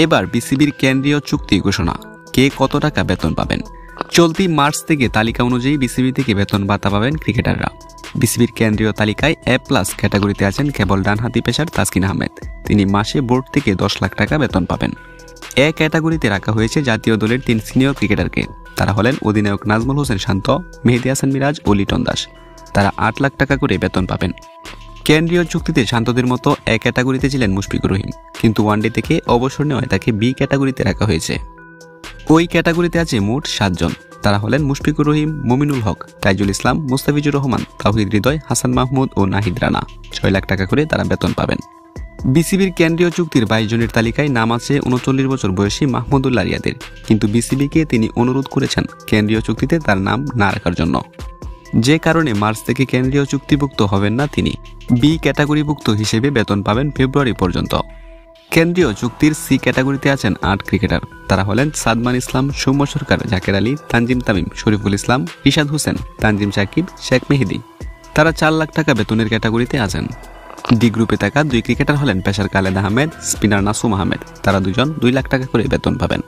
এবার বিসিবির কেন্দ্রীয় চুক্তি ঘোষণা, কে কত টাকা বেতন পাবেন। চলতি মার্চ থেকে তালিকা অনুযায়ী বিসিবি থেকে বেতন ভাতা পাবেন ক্রিকেটাররা। বিসিবির কেন্দ্রীয় তালিকায় A+ ক্যাটাগরিতে আছেন কেবল ডানহাতি পেসার তাসকিন আহমেদ। তিনি মাসে বোর্ড থেকে 10 লাখ টাকা বেতন পাবেন। A ক্যাটাগরিতে রাখা হয়েছে জাতীয় দলের 3 সিনিয়র ক্রিকেটারকে। তারা হলেন অধিনায়ক নাজমুল হোসেন শান্ত, মেহেদী হাসান মিরাজ ও লিটন দাস। তারা 8 লাখ টাকা করে বেতন পাবেন। কেন্দ্রীয় চুক্তিতে শান্তদের মতো A ক্যাটাগরিতে ছিলেন মুশফিকুর রহিম, কিন্তু ওয়ানডে থেকে অবসর নেওয়ায় তাকে B ক্যাটাগরিতে রাখা হয়েছে। ওই ক্যাটাগরিতে আছে মোট 7 জন। তারা হলেন মুশফিকুর রহিম, মুমিনুল হক, তাইজুল ইসলাম, মুস্তাফিজুর রহমান, তাওহিদ হৃদয়, হাসান মাহমুদ ও নাহিদ রানা। 6 লাখ টাকা করে তারা বেতন পাবেন। বিসিবির কেন্দ্রীয় চুক্তির 22 জনের তালিকায় নাম আছে 39 বছর বয়সী মাহমুদুল্লাহ রিয়াদের, কিন্তু বিসিবিকে তিনি অনুরোধ করেছেন কেন্দ্রীয় চুক্তিতে তার নাম না রাখার জন্য। যে কারণে মার্চ থেকে কেন্দ্রীয় চুক্তিভুক্ত হবেন না তিনি। B ক্যাটাগরিভুক্ত হিসেবে বেতন পাবেন ফেব্রুয়ারি পর্যন্ত। কেন্দ্রীয় চুক্তির C ক্যাটাগরিতে আছেন 8 ক্রিকেটার। তারা হলেন সাদমান ইসলাম, সৌম্য সরকার, জাকের আলী, তানজিম তামিম, শরীফুল ইসলাম, রিশাদ হোসেন, তানজিম সাকিব, শেখ মেহেদী। তারা 4 লাখ টাকা বেতনের ক্যাটাগরিতে আছেন। D গ্রুপে থাকা 2 ক্রিকেটার হলেন পেসার খালেদ আহমেদ, স্পিনার নাসুম আহমেদ। তারা দুজন 2 লাখ টাকা করে বেতন পাবেন।